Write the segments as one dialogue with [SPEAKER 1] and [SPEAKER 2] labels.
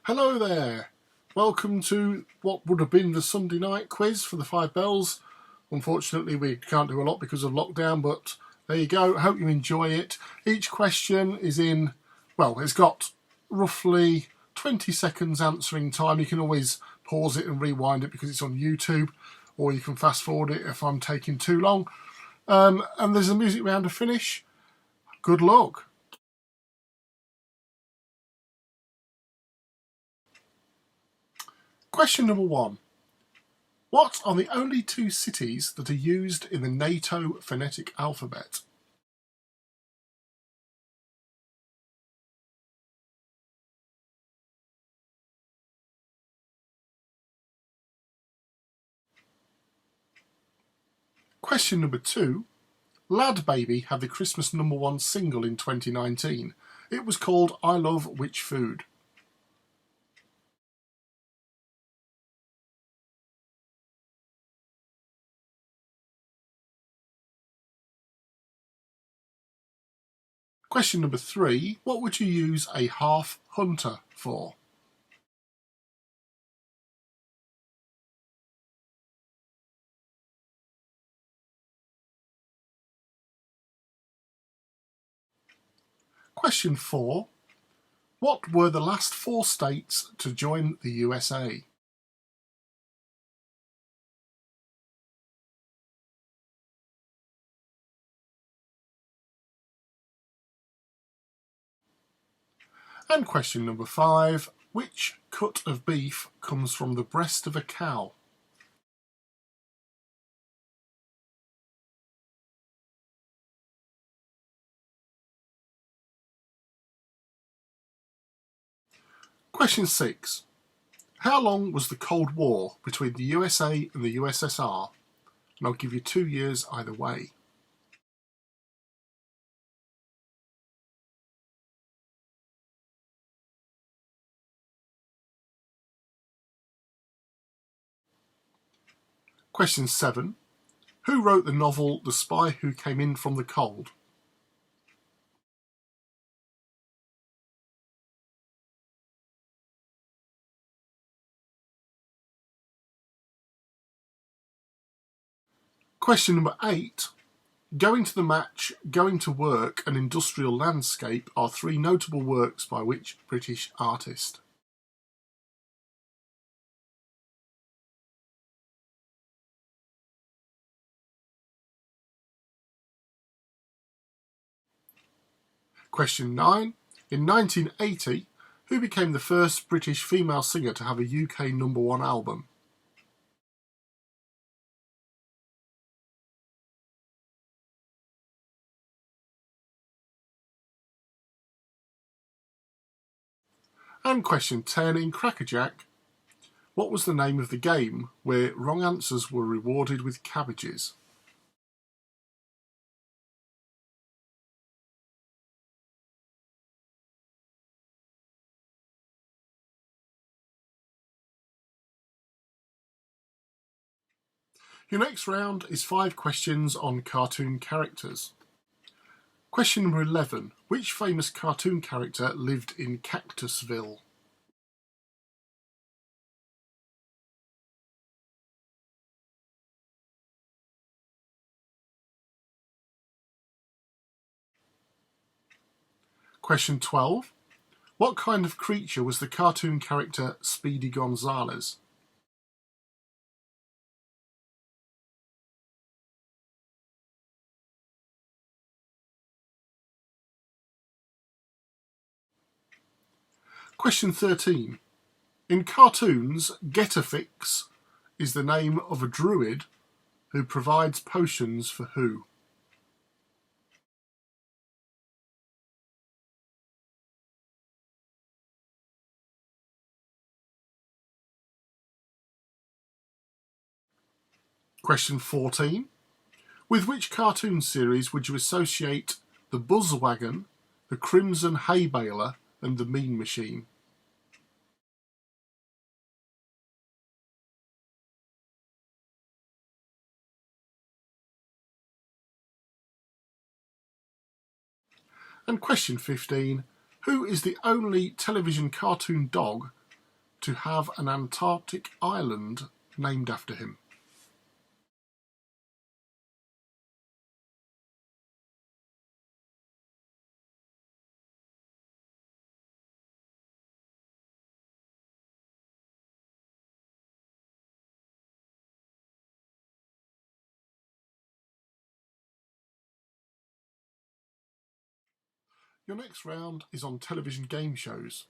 [SPEAKER 1] Hello there. Welcome to what would have been the Sunday night quiz for the Five Bells. Unfortunately, we can't do a lot because of lockdown, but there you go. Hope you enjoy it. Each question is it's got roughly 20 seconds answering time. You can always pause it and rewind it because it's on YouTube, or you can fast forward it if I'm taking too long. And there's a music round to finish. Good luck. Question number 1. What are the only two cities that are used in the NATO phonetic alphabet? Question number 2. Lad Baby had the Christmas #1 single in 2019. It was called I Love Which Food? Question number 3. What would you use a half hunter for? Question 4. What were the last 4 states to join the USA? And question number 5. Which cut of beef comes from the breast of a cow? Question 6. How long was the Cold War between the USA and the USSR? And I'll give you 2 years either way. Question 7. Who wrote the novel The Spy Who Came In From the Cold? Question number 8. Going to the Match, Going to Work and Industrial Landscape are 3 notable works by which British artist? Question 9. In 1980, who became the first British female singer to have a UK #1 album? And question 10. In Crackerjack, what was the name of the game where wrong answers were rewarded with cabbages? Your next round is 5 questions on cartoon characters. Question number 11. Which famous cartoon character lived in Cactusville? Question 12. What kind of creature was the cartoon character Speedy Gonzales? Question 13. In cartoons, Getafix is the name of a druid who provides potions for who? Question 14. With which cartoon series would you associate the Buzzwagon, the Crimson Hay Baler and the Mean Machine? And question 15. Who is the only television cartoon dog to have an Antarctic island named after him? Your next round is on television game shows.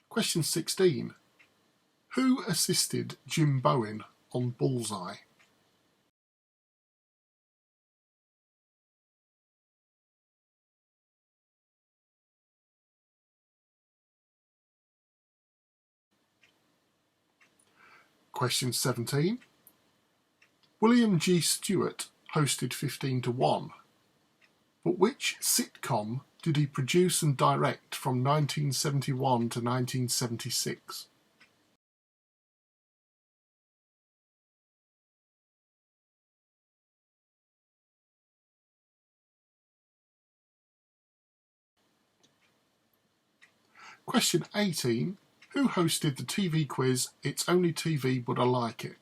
[SPEAKER 1] Question 16. Who assisted Jim Bowen on Bullseye? Question 17. William G. Stewart hosted 15 to 1, but which sitcom did he produce and direct from 1971 to 1976? Question 18. Who hosted the TV quiz It's Only TV But I Like It?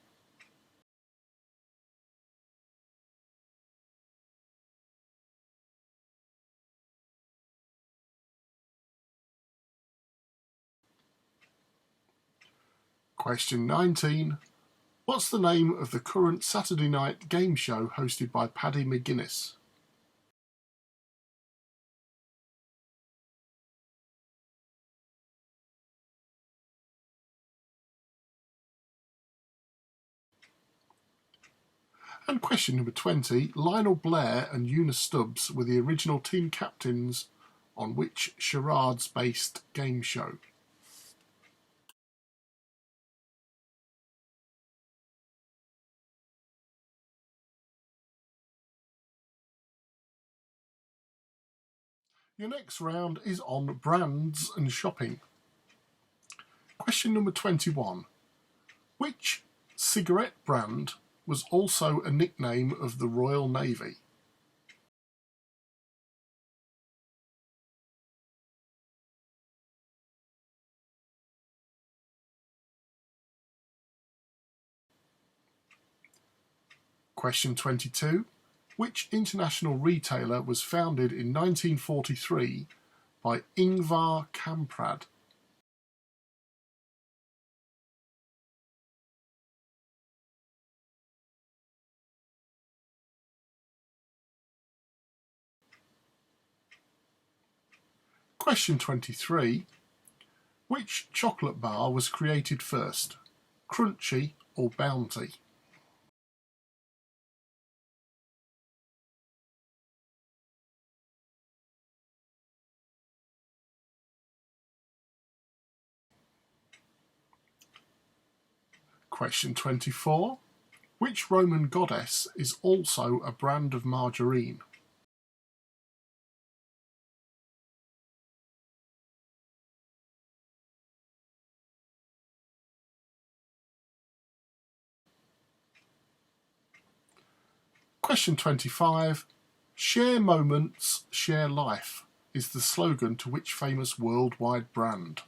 [SPEAKER 1] Question 19. What's the name of the current Saturday night game show hosted by Paddy McGuinness? And question number 20. Lionel Blair and Eunice Stubbs were the original team captains on which charades-based game show? Your next round is on brands and shopping. Question number 21. Which cigarette brand was also a nickname of the Royal Navy? Question 22. Which international retailer was founded in 1943 by Ingvar Kamprad? Question 23. Which chocolate bar was created first, Crunchy or Bounty? Question 24. Which Roman goddess is also a brand of margarine? Question 25. Share moments, share life is the slogan to which famous worldwide brand?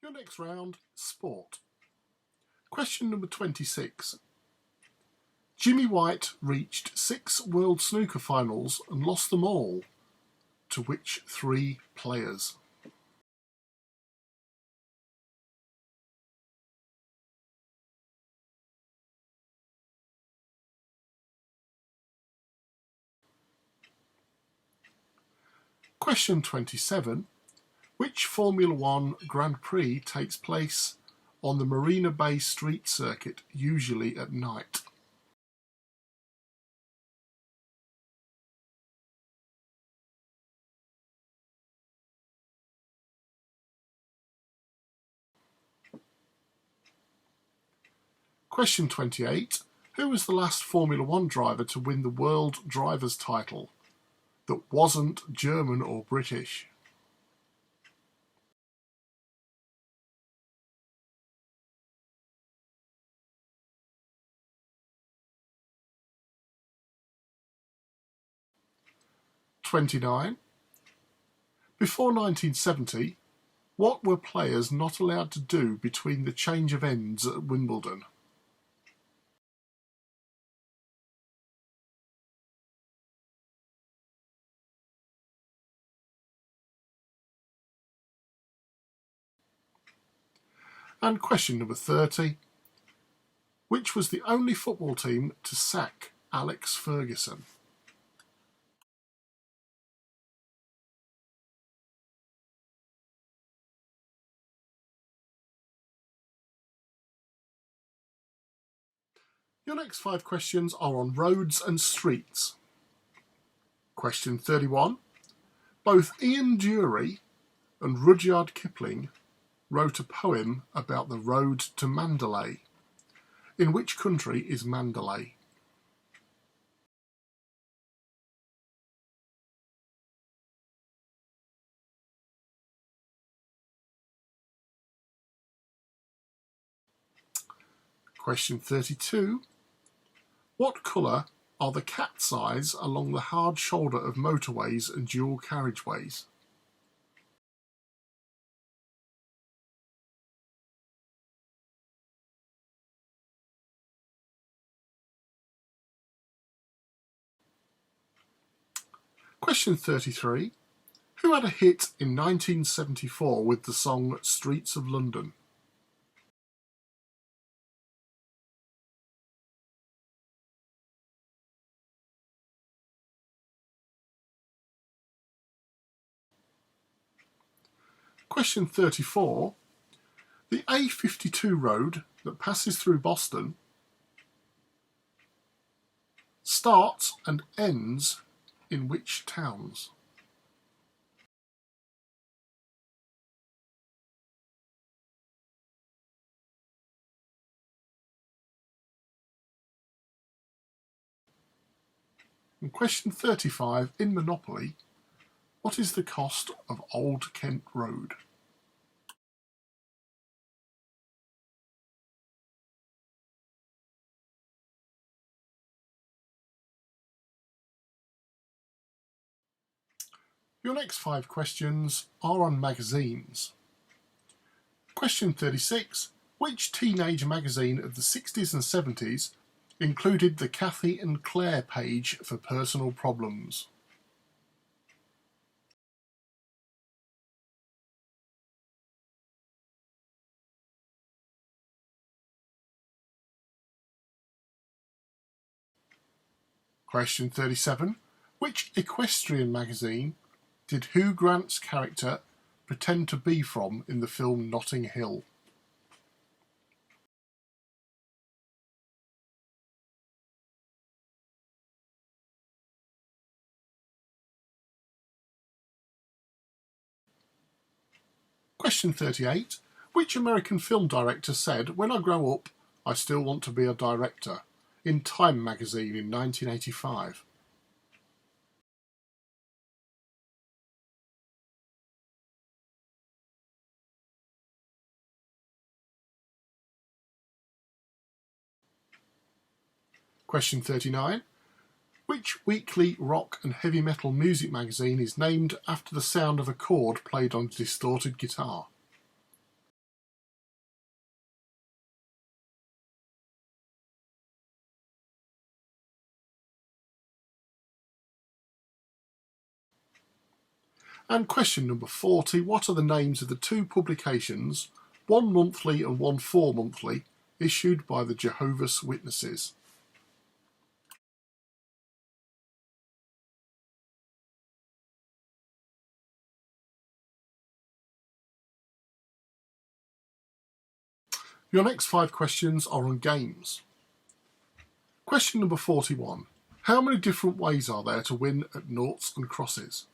[SPEAKER 1] Your next round, sport. Question number 26. Jimmy White reached 6 World Snooker finals and lost them all. To which 3 players? Question 27. Which Formula One Grand Prix takes place on the Marina Bay Street Circuit, usually at night? Question 28. Who was the last Formula One driver to win the World Drivers' title? that wasn't German or British? (29) Before 1970, what were players not allowed to do between the change of ends at Wimbledon? And question number 30. Which was the only football team to sack Alex Ferguson? Your next 5 questions are on roads and streets. Question 31. Both Ian Dury and Rudyard Kipling wrote a poem about the road to Mandalay. In which country is Mandalay? Question 32. What colour are the cat's eyes along the hard shoulder of motorways and dual carriageways? Question 33. Who had a hit in 1974 with the song Streets of London? Question 34. The A52 road that passes through Boston starts and ends in which towns? And question 35. In Monopoly, what is the cost of Old Kent Road? Your next 5 questions are on magazines. Question 36. Which teenage magazine of the 60s and 70s included the Kathy and Claire page for personal problems? Question 37. Which equestrian magazine did Hugh Grant's character pretend to be from in the film Notting Hill? Question 38. Which American film director said, "When I grow up, I still want to be a director," in Time magazine in 1985? Question 39. Which weekly rock and heavy metal music magazine is named after the sound of a chord played on a distorted guitar? And question number 40. What are the names of the 2 publications, one monthly and one 4-monthly, issued by the Jehovah's Witnesses? Your next 5 questions are on games. Question number 41. How many different ways are there to win at noughts and crosses?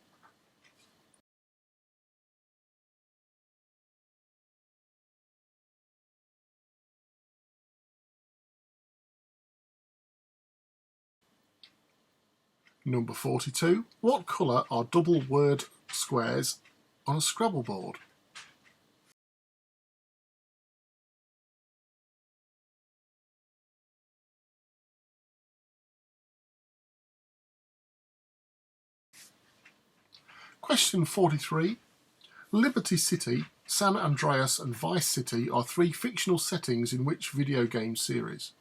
[SPEAKER 1] Number 42. What colour are double word squares on a Scrabble board? Question 43. Liberty City, San Andreas and Vice City are three fictional settings in which video game series?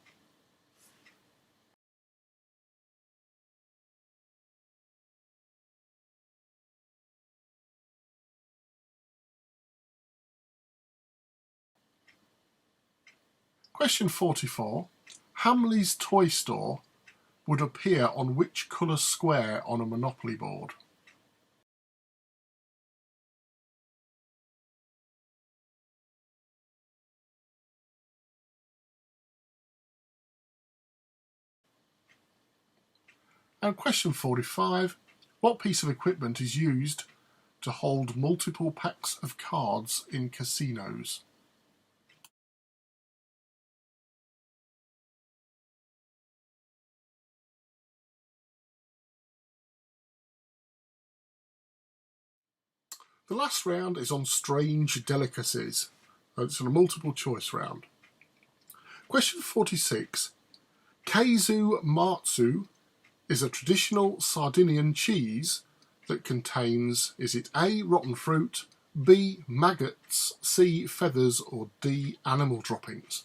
[SPEAKER 1] Question 44. Hamley's Toy Store would appear on which colour square on a Monopoly board? And question 45. What piece of equipment is used to hold multiple packs of cards in casinos? The last round is on strange delicacies. It's a multiple choice round. Question 46. Keizu Matsu is a traditional Sardinian cheese that contains, is it A, rotten fruit, B, maggots, C, feathers, or D, animal droppings?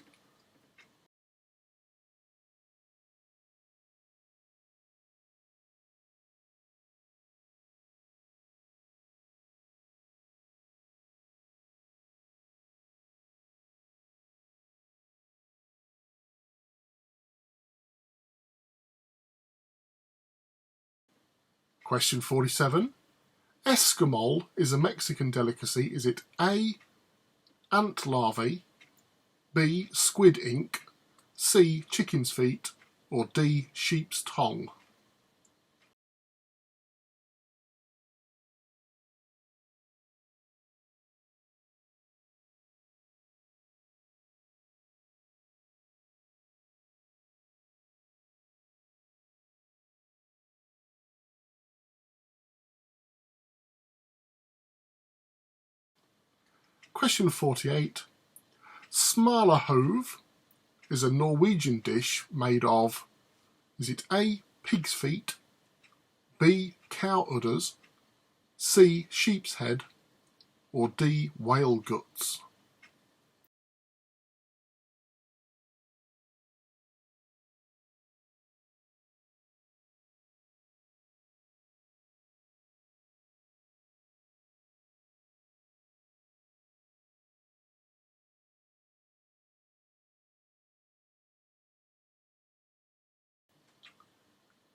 [SPEAKER 1] Question 47. Escamol is a Mexican delicacy. Is it A, ant larvae, B, squid ink, C, chicken's feet, or D, sheep's tongue? Question 48. Smalahove is a Norwegian dish made of, is it A, pig's feet, B, cow udders, C, sheep's head, or D, whale guts?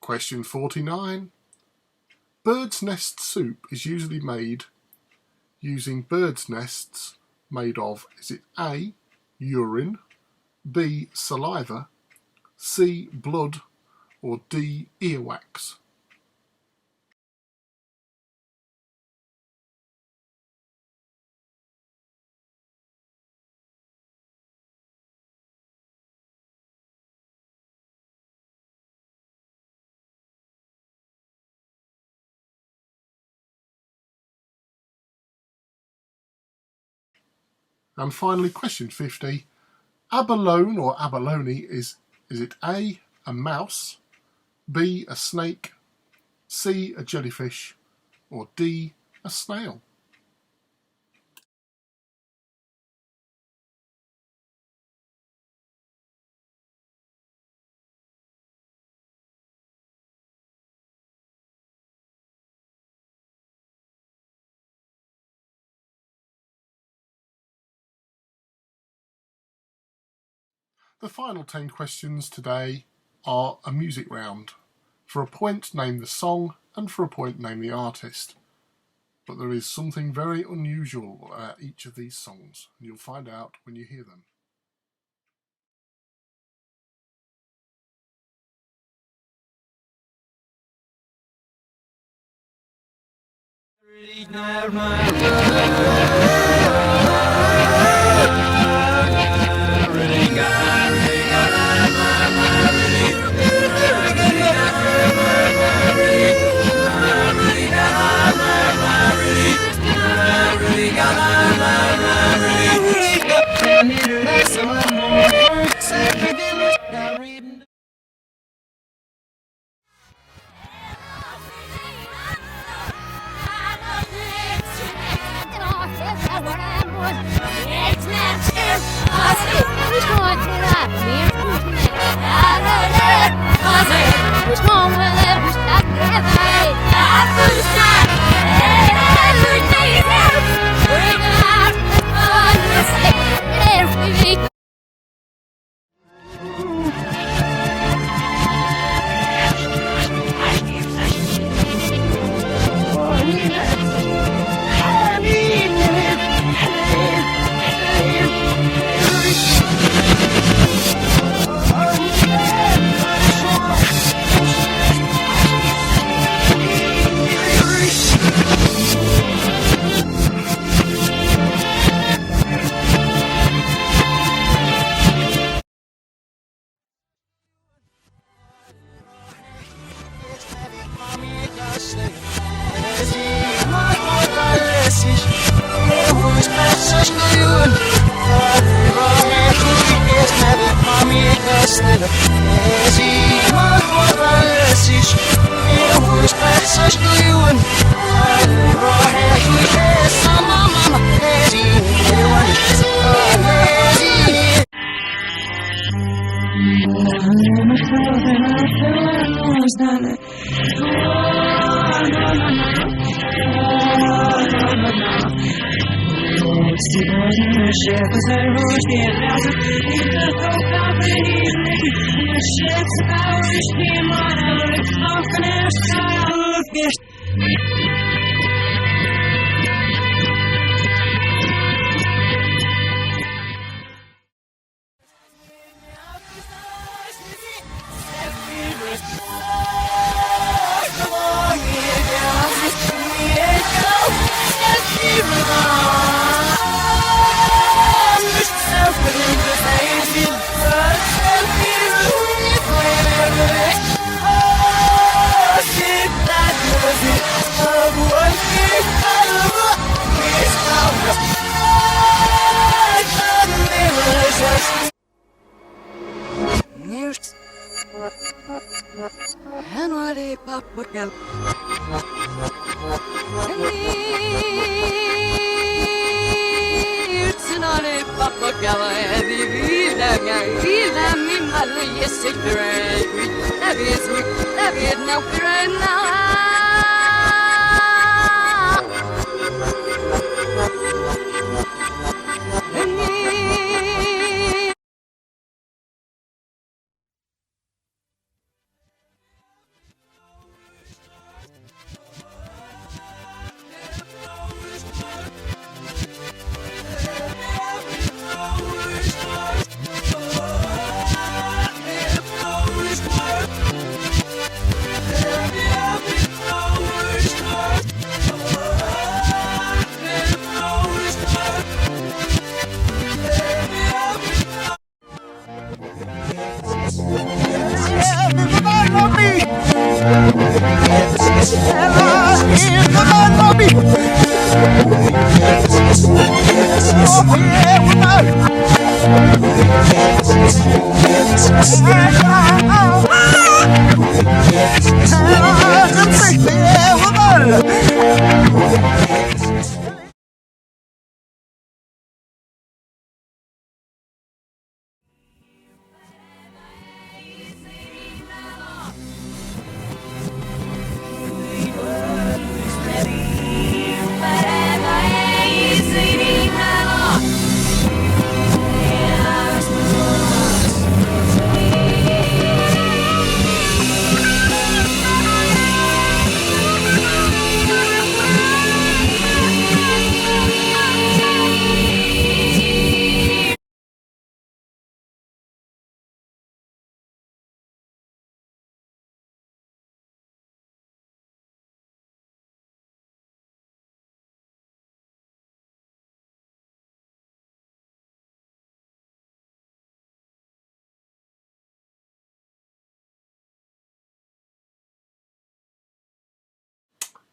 [SPEAKER 1] Question 49. Bird's nest soup is usually made using bird's nests made of, is it A, urine, B, saliva, C, blood, or D, earwax? And finally, question 50. Abalone or abalone is it A, a mouse, B, a snake, C, a jellyfish, or D, a snail? The final 10 questions today are a music round. For a point, name the song, and for a point, name the artist. But there is something very unusual about each of these songs, and you'll find out when you hear them.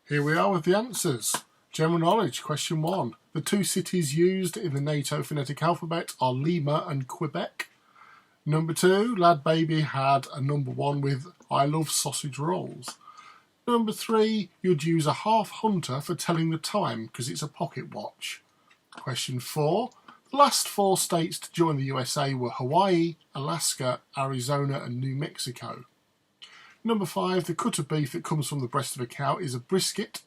[SPEAKER 1] Here we are with the answers. General knowledge, question 1. The two cities used in the NATO phonetic alphabet are Lima and Quebec. Number 2, Lad Baby had a number 1 with I love sausage rolls. Number 3, you'd use a half hunter for telling the time because it's a pocket watch. Question 4, the last 4 states to join the USA were Hawaii, Alaska, Arizona and New Mexico. Number 5, the cut of beef that comes from the breast of a cow is a brisket.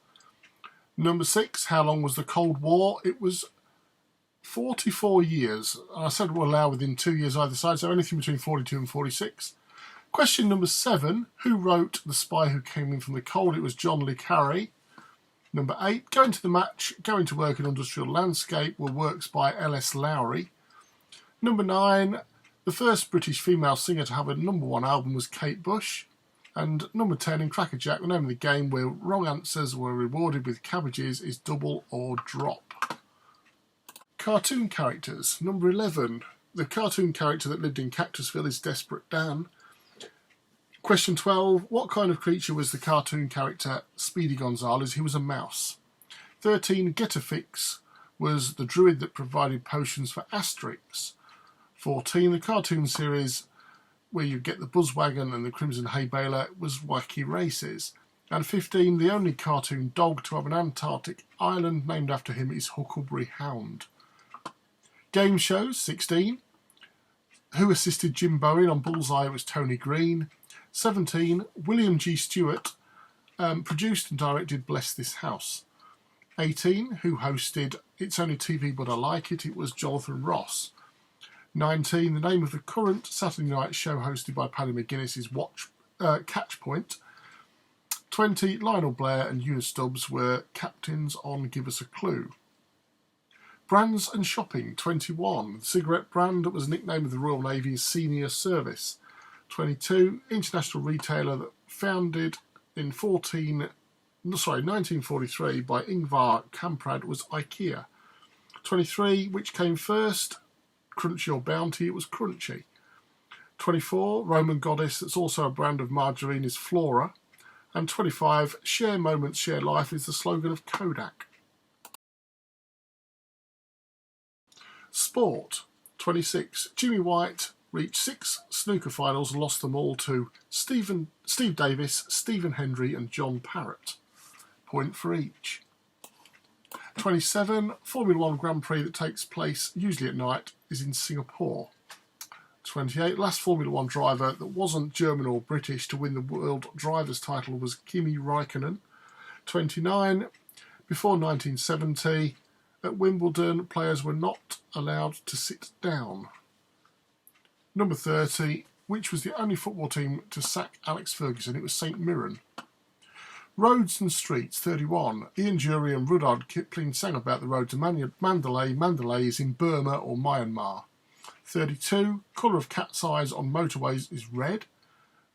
[SPEAKER 1] Number 6, how long was the Cold War? It was 44 years. I said we'll allow within 2 years either side, so anything between 42 and 46. Question number 7, who wrote The Spy Who Came In From the Cold? It was John le Carre. Number 8, Going to the Match, Going to Work in Industrial Landscape were works by L.S. Lowry. Number 9, the first British female singer to have a number 1 album was Kate Bush. And number 10, in Crackerjack, the name of the game where wrong answers were rewarded with cabbages is Double or Drop. Cartoon characters. Number 11, the cartoon character that lived in Cactusville is Desperate Dan. Question 12, what kind of creature was the cartoon character Speedy Gonzales? He was a mouse. 13, Get-A-Fix was the druid that provided potions for Asterix. 14, the cartoon series where you get the Buzzwagon and the Crimson Hay Baler was Wacky Races. And 15, the only cartoon dog to have an Antarctic island named after him is Huckleberry Hound. Game shows, 16. Who assisted Jim Bowen on Bullseye? It was Tony Green. 17, William G. Stewart produced and directed Bless This House. 18, who hosted It's Only TV But I Like It? It was Jonathan Ross. 19, the name of the current Saturday night show hosted by Paddy McGuinness is Catchpoint. 20, Lionel Blair and Eunice Stubbs were captains on Give Us a Clue. Brands and shopping. 21, the cigarette brand that was a nickname of the Royal Navy's senior service. 22, international retailer that founded in 1943 by Ingvar Kamprad was IKEA. 23, which came first, Crunchy or Bounty? It was Crunchy. 24, Roman goddess that's also a brand of margarine is Flora. And 25, share moments, share life is the slogan of Kodak. Sport. 26, Jimmy White reached 6 snooker finals and lost them all to Steve Davis, Stephen Hendry and John Parrott. Point for each. 27, Formula 1 Grand Prix that takes place usually at night is in Singapore. 28, last Formula 1 driver that wasn't German or British to win the world driver's title was Kimi Raikkonen. 29, before 1970, at Wimbledon, players were not allowed to sit down. Number 30, which was the only football team to sack Alex Ferguson? It was St Mirren. Roads and streets. 31, Ian Dury and Rudyard Kipling sang about the road to Mandalay. Mandalay is in Burma or Myanmar. 32, colour of cat's eyes on motorways is red.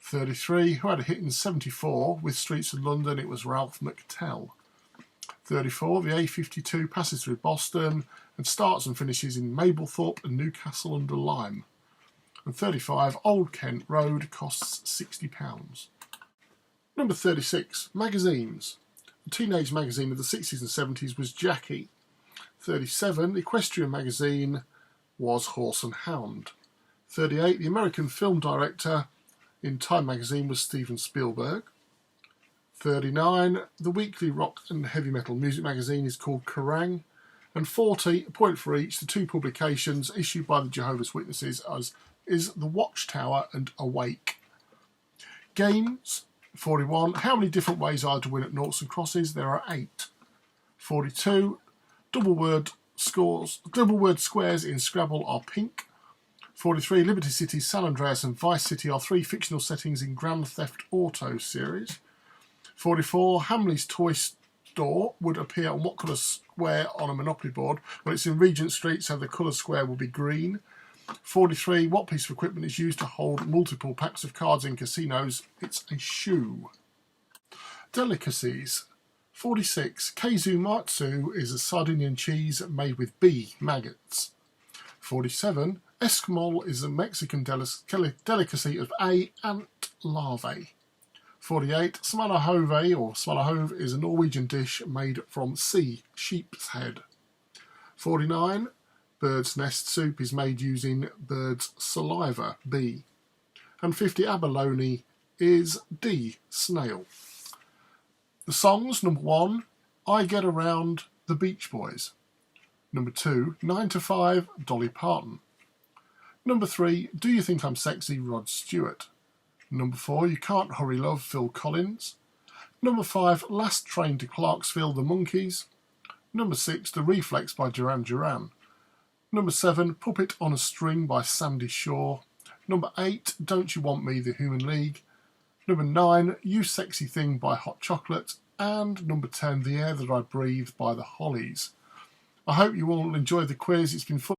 [SPEAKER 1] 33, who had a hit in 74 with Streets of London? It was Ralph McTell. 34, the A52 passes through Boston and starts and finishes in Mablethorpe and Newcastle under Lyme. And 35, Old Kent Road costs £60. Number 36, magazines. The teenage magazine of the 60s and 70s was Jackie. 37, the equestrian magazine was Horse and Hound. 38, the American film director in Time magazine was Steven Spielberg. 39, the weekly rock and heavy metal music magazine is called Kerrang! And 40, a point for each, the 2 publications issued by the Jehovah's Witnesses is The Watchtower and Awake. Games. 41, how many different ways are there to win at noughts and crosses? There are 8. 42, double word squares in Scrabble are pink. 43, Liberty City, San Andreas and Vice City are 3 fictional settings in Grand Theft Auto series. 44, Hamley's Toy Store would appear on what colour square on a Monopoly board? Well, it's in Regent Street, so the colour square will be green. 43, what piece of equipment is used to hold multiple packs of cards in casinos? It's a shoe. Delicacies. 46, Keizu Matsu is a Sardinian cheese made with bee maggots. 47, Esquimol is a Mexican delicacy of ant larvae. 48, Smalahove or Smalahove is a Norwegian dish made from sheep's head. 49, bird's nest soup is made using bird's saliva, B. And 50, abalone is D, snail. The songs, number 1, I Get Around, The Beach Boys. Number 2, 9 to 5, Dolly Parton. Number 3, Do You Think I'm Sexy, Rod Stewart. Number 4, You Can't Hurry Love, Phil Collins. Number 5, Last Train to Clarksville, The Monkees. Number 6, The Reflex by Duran Duran. Number 7, Puppet on a String by Sandy Shaw. Number 8, Don't You Want Me, The Human League. Number 9, You Sexy Thing by Hot Chocolate. And number 10, The Air That I Breathe by The Hollies. I hope you all enjoyed the quiz. It's been fun.